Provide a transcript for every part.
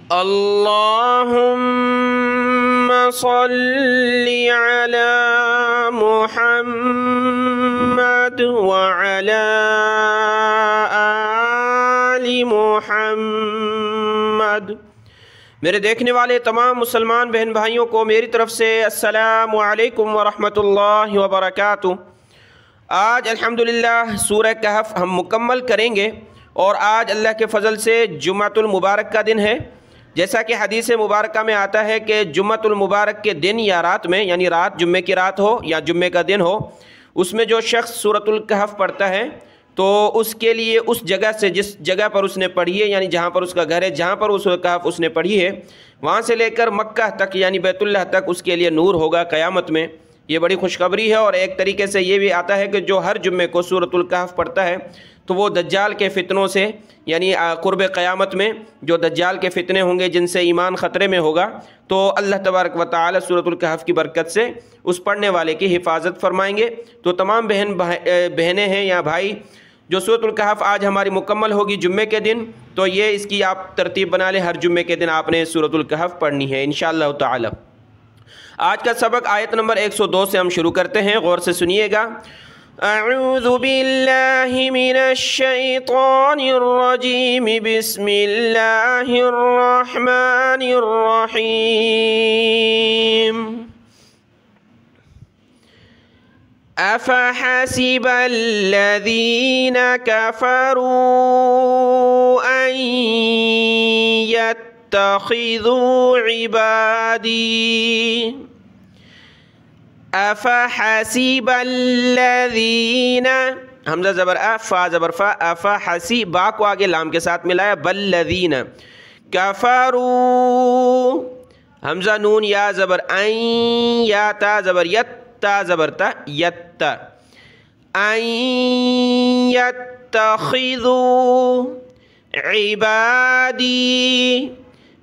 اللہم صلی علی محمد وعلی آل محمد۔ میرے دیکھنے والے تمام مسلمان بہن بھائیوں کو میری طرف سے السلام علیکم ورحمۃ اللہ وبرکاتہ۔ آج الحمدللہ سورہ کہف ہم مکمل کریں گے، اور آج اللہ کے فضل سے جمعۃ المبارک کا دن ہے۔ جیسا کہ حدیث مبارکہ میں آتا ہے کہ جمعۃ المبارک کے دن یا رات میں، یعنی رات جمعے کی رات ہو یا جمعے کا دن ہو، اس میں جو شخص سورۃ الکہف پڑھتا ہے تو اس کے لیے اس جگہ سے، جس جگہ پر اس نے پڑھی ہے، یعنی جہاں پر اس کا گھر ہے، جہاں پر اس کہف اس نے پڑھی ہے، وہاں سے لے کر مکہ تک یعنی بیت اللہ تک اس کے لیے نور ہوگا قیامت میں۔ یہ بڑی خوشخبری ہے، اور ایک طریقے سے یہ بھی آتا ہے کہ جو ہر جمعے کو سورۃ الکہف پڑھتا ہے تو وہ دجال کے فتنوں سے، یعنی قرب قیامت میں جو دجال کے فتنے ہوں گے جن سے ایمان خطرے میں ہوگا، تو اللہ تبارک و تعالی سورۃ الکہف کی برکت سے اس پڑھنے والے کی حفاظت فرمائیں گے۔ تو تمام بہنیں ہیں یا بھائی، جو سورۃ الکہف آج ہماری مکمل ہوگی جمعے کے دن، تو یہ اس کی آپ ترتیب بنا لیں، ہر جمعے کے دن آپ نے سورۃ الکہف پڑھنی ہے انشاءاللہ تعالی۔ آج کا سبق آیت نمبر 102 سے ہم شروع کرتے ہیں، غور سے سنیے گا۔ اعوذ باللہ من الشیطان الرجیم، بسم اللہ الرحمن الرحیم۔ افحسب الذین کفروا ان يتخذوا عبادی۔ افحسب الذین، حمزہ زبر فا زبر فا، افحسی، با کو آگے لام کے ساتھ ملایا، بالذین کفروا، حمزہ نون یا زبر این، یا تا زبر یت، تا زبر تا، یت، ان یتخذوا عبادی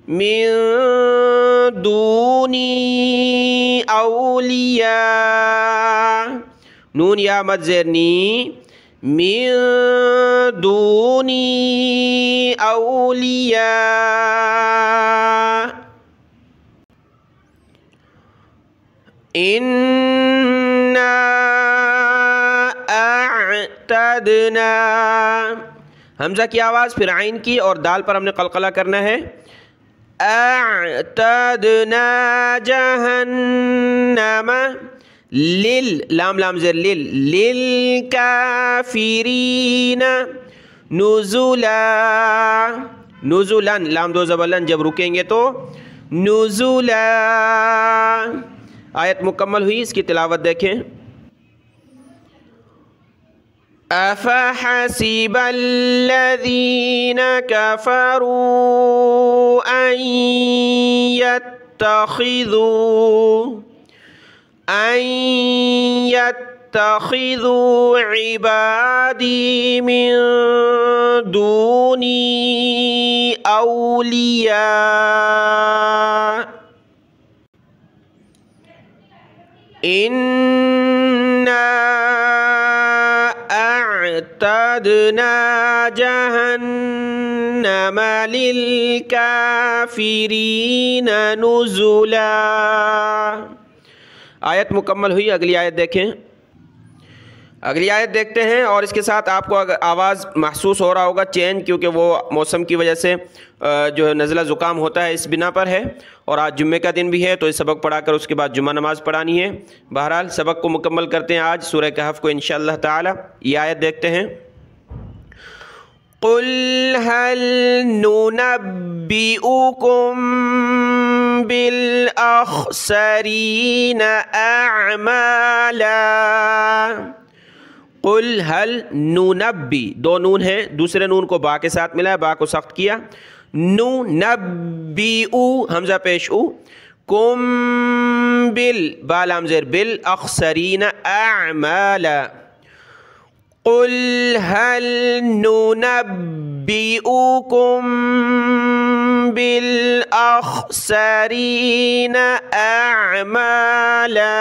من دونی اولیاء، نون یا مد زیر نی، من دونی اولیاء، انا اعتدنا، حمزہ کی آواز پھر عین کی اور دال پر ہم نے قلقلہ کرنا ہے۔ اعتدنا جہنم لام لام زیر للکافرین نزلا، نزلا لام دو زبر لن، جب رکیں گے تو نزلا۔ آیت مکمل ہوئی، اس کی تلاوت دیکھیں۔ افحسب الذین کفروا ان یتخذوا عبادی من دونی اولیاء، انا اعتدنا جہنم للکافرین نزلا۔ آیت مکمل ہوئی، اگلی آیت دیکھیں۔ اگلی آیت دیکھتے ہیں، اور اس کے ساتھ آپ کو آواز محسوس ہو رہا ہوگا چینج، کیونکہ وہ موسم کی وجہ سے جو نزلہ زکام ہوتا ہے اس بنا پر ہے، اور آج جمعے کا دن بھی ہے تو یہ سبق پڑھا کر اس کے بعد جمعہ نماز پڑھانی ہے۔ بہرحال سبق کو مکمل کرتے ہیں آج سورہ کہف کو انشاءاللہ تعالی۔ یہ آیت دیکھتے ہیں۔ قل هل ننبئكم بالأخسرين أعمالا۔ قل هل ننبی، دو نون ہیں، دوسرے نون کو با کے ساتھ ملا، با کو سخت کیا، ننبئ حمزہ پیش او، کم بال، با لام زیر، بالاخسرین اعمالا۔ قل هل ننبئكم بالأخسرين أعمالا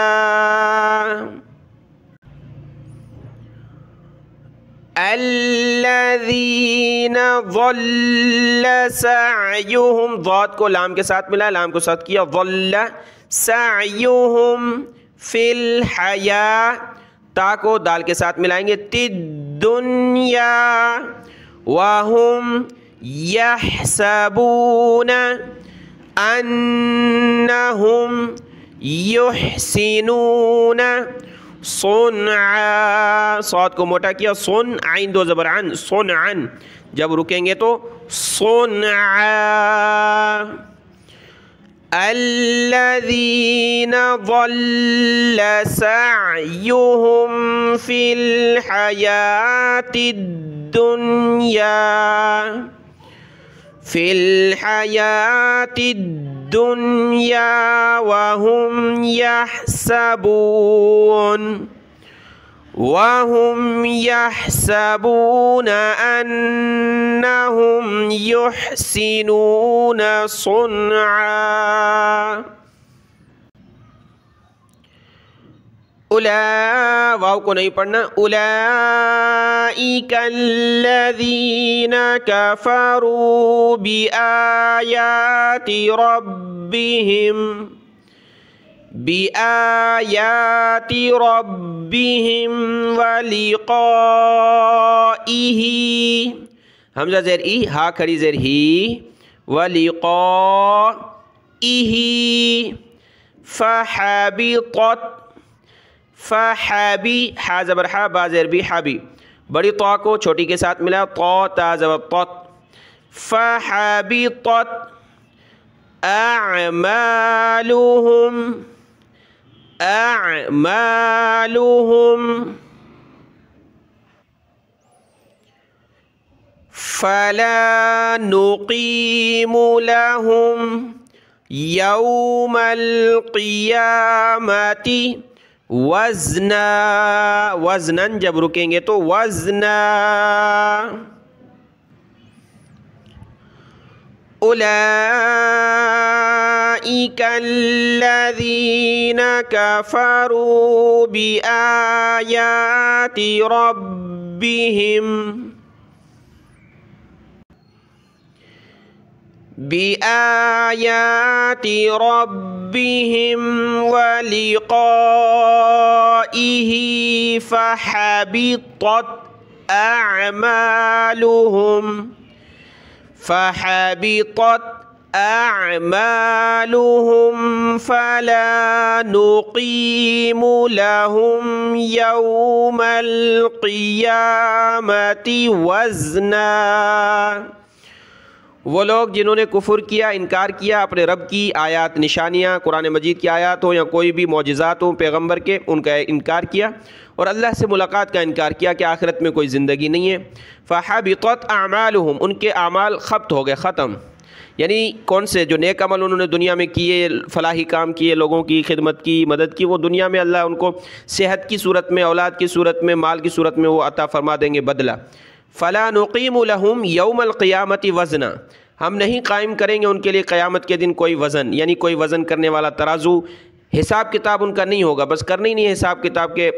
الذين الذین ضل سعیہم، ضاد کو لام کے ساتھ ملا، لام کو ساتھ کیا، ضل سعیہم فی الحیاۃ، تا کو دال کے ساتھ ملائیں گے، الدنیا وہم یحسبون انہم یحسنون صنعا، صاد کو موٹا کیا، صن عین دو زبر عن، صنعا، جب رکیں گے تو صنعا، الذین ضل سعیہم فی الحیاۃ الدنیا فی الحیاۃ الدنیا وہم یحسبون انہم یحسنون صنعا، واو کو نہیں پڑھنا، اولئک الذین کفروا بآیات ربهم ولقائہ، حمزہ زیر ای، ہا کھڑی زیر ہی، ولقائہ، فحبی، حا زبر حا، با زیر بی، حبی، بڑی طا کو چھوٹی کے ساتھ ملا، طا تا زبر طت، فحبطت اعمالهم فلا نقیم لهم یوم القیامت وزنا، وزنن جب رکیں گے تو وزنا، اولئک الذین کفروا بآیات ربهم ولقائه فحبطت أعمالهم فلا نقيم لهم يوم القيامة وزنا، وہ لوگ جنہوں نے کفر کیا، انکار کیا اپنے رب کی آیات، نشانیاں، قرآن مجید کی آیات ہوں یا کوئی بھی معجزات ہوں پیغمبر کے، ان کا انکار کیا، اور اللہ سے ملاقات کا انکار کیا کہ آخرت میں کوئی زندگی نہیں ہے، فحبطت اعمالهم، ان کے اعمال خبط ہو گئے، ختم، یعنی کون سے جو نیک عمل انہوں نے دنیا میں کیے، فلاحی کام کیے، لوگوں کی خدمت کی، مدد کی، وہ دنیا میں اللہ ان کو صحت کی صورت میں، اولاد کی صورت میں، مال کی صورت میں وہ عطا فرما دیں گے بدلہ، فلا نقیم لہم یوم القیامت وزنا، ہم نہیں قائم کریں گے ان کے لیے قیامت کے دن کوئی وزن، یعنی کوئی وزن کرنے والا ترازو، حساب کتاب ان کا نہیں ہوگا، بس کرنا ہی نہیں حساب کتاب کے،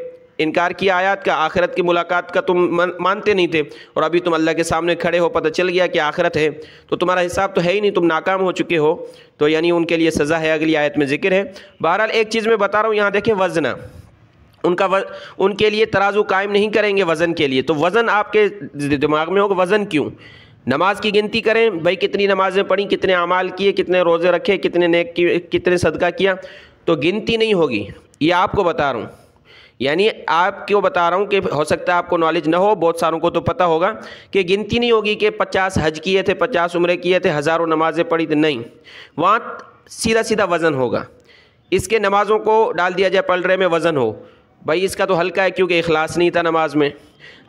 انکار کیا آیات کا، آخرت کی ملاقات کا تم مانتے نہیں تھے، اور ابھی تم اللہ کے سامنے کھڑے ہو، پتہ چل گیا کہ آخرت ہے، تو تمہارا حساب تو ہے ہی نہیں، تم ناکام ہو چکے ہو، تو یعنی ان کے لیے سزا ہے، اگلی آیت میں ذکر ہے۔ بہرحال ایک چیز میں بتا رہا ہوں، یہاں دیکھیں وزنہ، ان کے لیے ترازو قائم نہیں کریں گے وزن کے لیے، تو وزن آپ کے دماغ میں ہوگا، وزن کیوں؟ نماز کی گنتی کریں بھائی، کتنی نمازیں پڑھیں، کتنے اعمال کیے، کتنے روزے رکھے، کتنے نیک کیے، کتنے صدقہ کیا، تو گنتی نہیں ہوگی، یہ آپ کو بتا رہا ہوں، یعنی آپ کو بتا رہا ہوں کہ ہو سکتا ہے آپ کو نالج نہ ہو، بہت ساروں کو تو پتہ ہوگا کہ گنتی نہیں ہوگی کہ 50 حج کیے تھے، 50 عمرے کیے تھے، ہزاروں نمازیں پڑھی تھیں، نہیں، وہاں سیدھا سیدھا وزن ہوگا، اس کے نمازوں کو ڈال دیا جائے پلڑے میں، وزن ہو، بھائی اس کا تو ہلکا ہے کیونکہ اخلاص نہیں تھا نماز میں،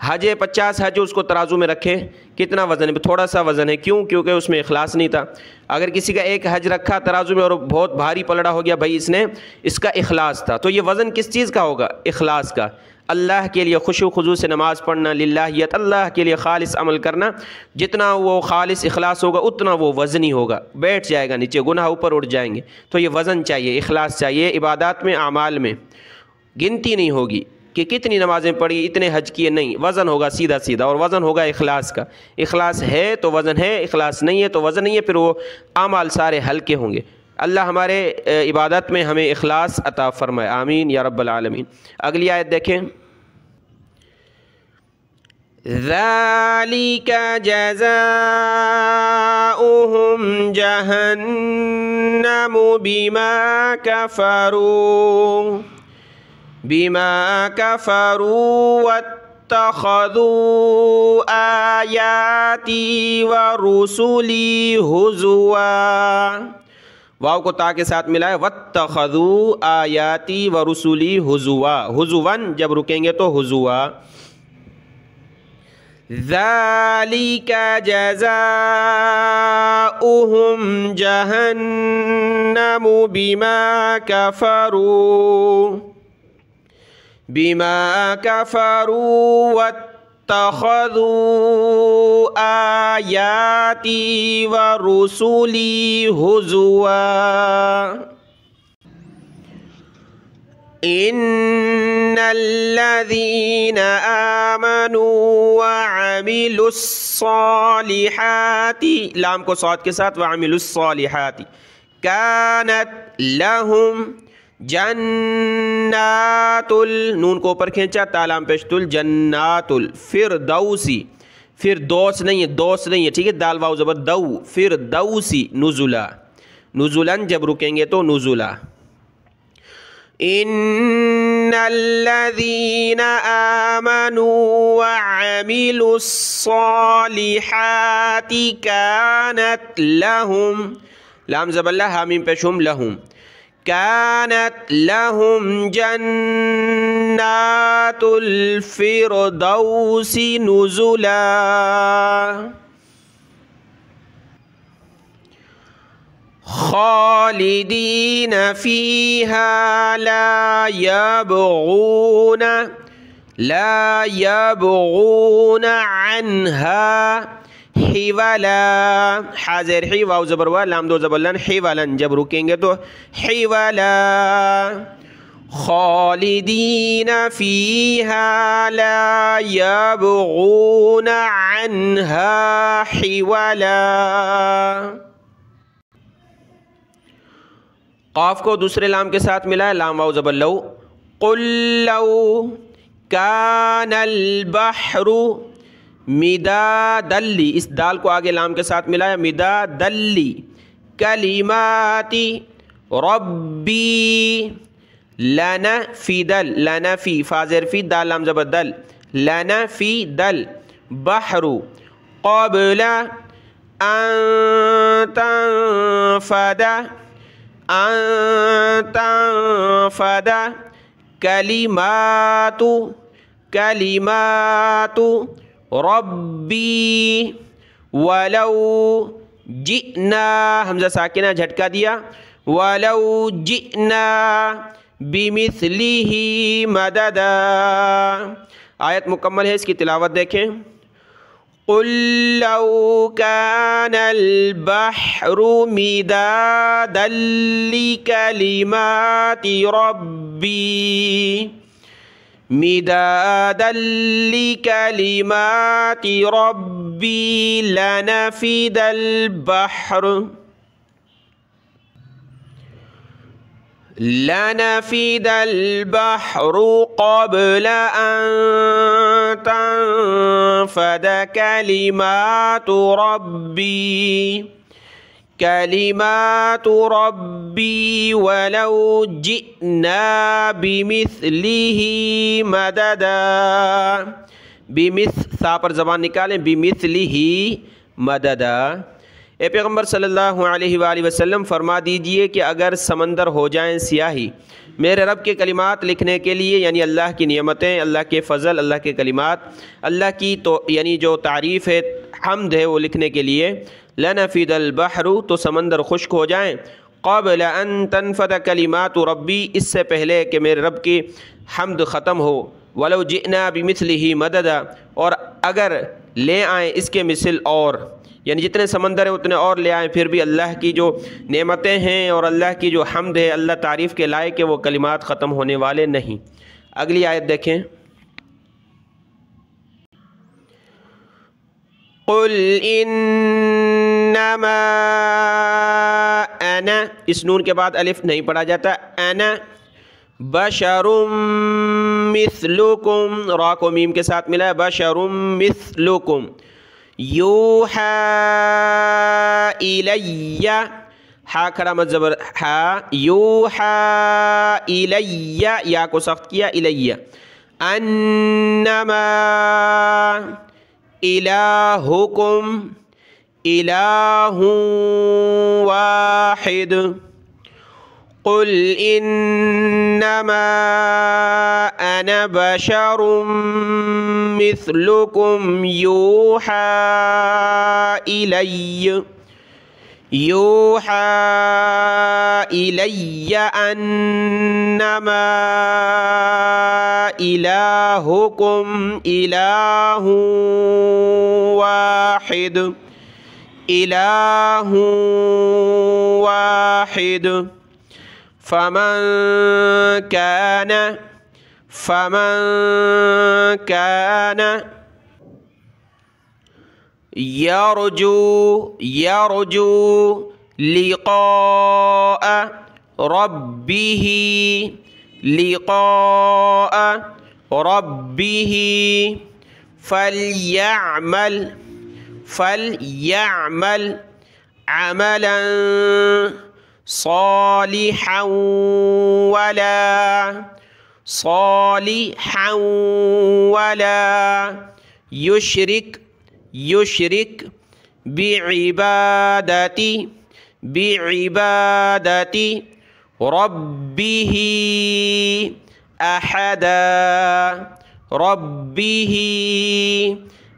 حج 50 حج اس کو ترازو میں رکھے، کتنا وزن ہے؟ تھوڑا سا وزن ہے، کیوں؟ کیونکہ اس میں اخلاص نہیں تھا۔ اگر کسی کا ایک حج رکھا ترازو میں اور بہت بھاری پلڑا ہو گیا، بھائی اس کا اخلاص تھا، تو یہ وزن کس چیز کا ہوگا؟ اخلاص کا، اللہ کے لیے خشوع خضوع سے نماز پڑھنا، للہیت، اللہ کے لیے خالص عمل کرنا، جتنا وہ خالص اخلاص ہوگا اتنا وہ وزنی ہوگا، بیٹھ جائے گا نیچے، گناہ اوپر اٹھ جائیں گے، تو یہ وزن چاہیے، اخلاص چاہیے، عبادات میں، اعمال میں گنتی نہیں ہوگی کہ کتنی نمازیں پڑھی، اتنے حج کیے، نہیں، وزن ہوگا سیدھا سیدھا، اور وزن ہوگا اخلاص کا۔ اخلاص ہے تو وزن ہے، اخلاص نہیں ہے تو وزن نہیں ہے، پھر وہ اعمال سارے ہلکے ہوں گے۔ اللہ ہمارے عبادت میں ہمیں اخلاص عطا فرمائے، آمین یا رب العالمین۔ اگلی آیت دیکھیں، ذَلِكَ جَزَاؤُهُمْ جَهَنَّمُ بِمَا كَفَرُوا وَاتَّخَذُوا آيَاتِي وَرُسُلِي هُزُوًا۔ واو کو تا کے ساتھ ملا ہے، وَاتَّخَذُوا آيَاتِي وَرُسُلِي هُزُوًا، ہزواً جب رکیں گے تو ہزوا۔ ذَلِكَ جَزَاؤُهُمْ جَهَنَّمُ بِمَا كَفَرُوا وَاتَّخَذُوا آيَاتِي وَرُسُلِي هُزُوًا۔ إِنَّ الَّذِينَ آمَنُوا وَعَمِلُوا الصَّالِحَاتِ، لام کو صاد کے ساتھ، وَعَمِلُوا الصَّالِحَاتِ كَانَتْ لَهُمْ جنات نون کو اوپر کھینچا، تالام پیشتل، جنات الفردوسی، فردوس نہیں ہے، دوس نہیں ہے، ٹھیک ہے، دال واو زبر دو، فردوسی، نزلا، نزلاً جب رکیں گے تو نزلا۔ ان الذین آمنوا وعملوا الصالحات كانت لهم، لام زبر اللہ، حامیم پیشم، لهم، كانت لهم جنات الفردوس نزلا، خالدین فیہا لا یبغون عنہا حولا، حاضر حی، واو زبر وا، لام دو زبر لن، حولن جب رکیں گے تو حولا، خالدین فیہا لا یبغون عنہا حولا۔ قاف کو دوسرے لام کے ساتھ ملا ہے، لام واو زبر لو، قل لو کان البحر مدادا لی، اس دال کو آگے لام کے ساتھ ملا ہے، مدادا لی کلمات ربی، لنفدل، لنفی، فازر فی، دال لام زبر دل، لنفد البحر قبل ان تنفد کلمات ربی ولو جئنا، حمزہ ساکنہ جھٹکا دیا، ولو جئنا بمثلہ مددا۔ آیت مکمل ہے، اس کی تلاوت دیکھیں، قل لو كان البحر مدادا لكلمات ربي لنفد البحر قبل أن تنفد كلمات ربي ولو جئنا بمثله مددا، سا پر زبان نکالیں، بمثله مددا۔ اے پیغمبر صلی اللہ علیہ وآلہ وسلم فرما دیجئے کہ اگر سمندر ہو جائیں سیاہی میرے رب کے کلمات لکھنے کے لیے، یعنی اللہ کی نعمتیں، اللہ کے فضل، اللہ کے کلمات، اللہ کی تو یعنی جو تعریف ہے، حمد ہے، وہ لکھنے کے لیے، لنفد البحر، تو سمندر خشک ہو جائیں، قبل ان تنفد کلمات ربی، اس سے پہلے کہ میرے رب کی حمد ختم ہو، ولو جئنا بمثلہ مددا، اور اگر لے آئیں اس کے مثل، اور یعنی جتنے سمندر ہیں اتنے اور لے آئیں، پھر بھی اللہ کی جو نعمتیں ہیں اور اللہ کی جو حمد ہے، اللہ تعریف کے لائق ہے، وہ کلمات ختم ہونے والے نہیں۔ اگلی آیت دیکھیں، قل انما انا، اس نون کے بعد الف نہیں پڑھا جاتا، انا بشر مثلکم، را کو میم کے ساتھ ملا ہے، بشر مثلکم، یوحا الی، ہا کھڑا مت زبر ہا، یوحا الی، یا کو سخت کیا، الی، انما الہکم الہ واحد، قل انما انا بشر مثلکم یوحا الی انما الہکم الہ واحد، فمن كان يرجو لقاء ربه فليعمل عملا صالحا ولا يشرك بعبادة ربه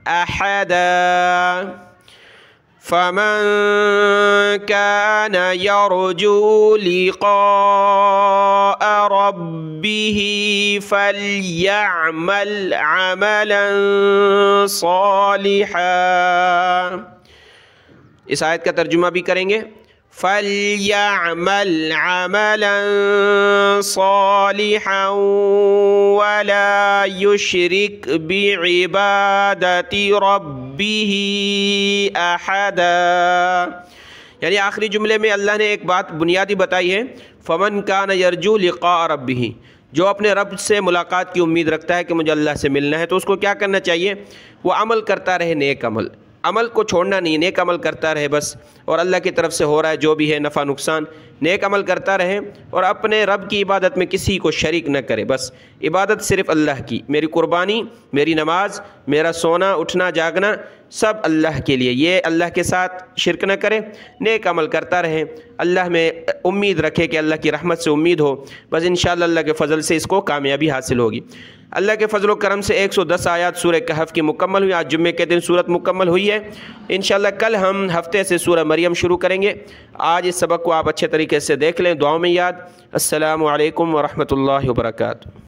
أحدا، فمن كان يرجو لقاء ربه فليعمل عملا صالحا۔ اس آیت کا ترجمہ بھی کریں گے، فَلْيَعْمَلْ عَمَلًا صَالِحًا وَلَا يُشْرِكْ بِعِبَادَةِ رَبِّهِ أَحَدًا، یعنی آخری جملے میں اللہ نے ایک بات بنیادی بتائی ہے، فَمَنْ كَانَ يَرْجُو لِقَاءَ رَبِّهِ، جو اپنے رب سے ملاقات کی امید رکھتا ہے کہ مجھے اللہ سے ملنا ہے، تو اس کو کیا کرنا چاہیے؟ وہ عمل کرتا رہے، نیک عمل کو چھوڑنا نہیں، نیک عمل کرتا رہے بس، اور اللہ کی طرف سے ہو رہا ہے جو بھی ہے نفع نقصان، نیک عمل کرتا رہے اور اپنے رب کی عبادت میں کسی کو شریک نہ کرے، بس عبادت صرف اللہ کی، میری قربانی، میری نماز، میرا سونا اٹھنا جاگنا سب اللہ کے لیے، یہ اللہ کے ساتھ شرک نہ کرے، نیک عمل کرتا رہے، اللہ میں امید رکھے کہ اللہ کی رحمت سے امید ہو، بس انشاءاللہ اللہ کے فضل سے اس کو کامیابی حاصل ہوگی۔ اللہ کے فضل و کرم سے 110 آیات سورہ کہف کی مکمل ہوئی، آج جمعے کے دن سورت مکمل ہوئی ہے، انشاءاللہ کل ہم ہفتے سے سورہ مریم شروع کریں گے۔ آج اس سبق کو آپ اچھے طریقے سے دیکھ لیں، دعاؤں میں یاد۔ السلام علیکم ورحمۃ اللہ وبرکاتہ۔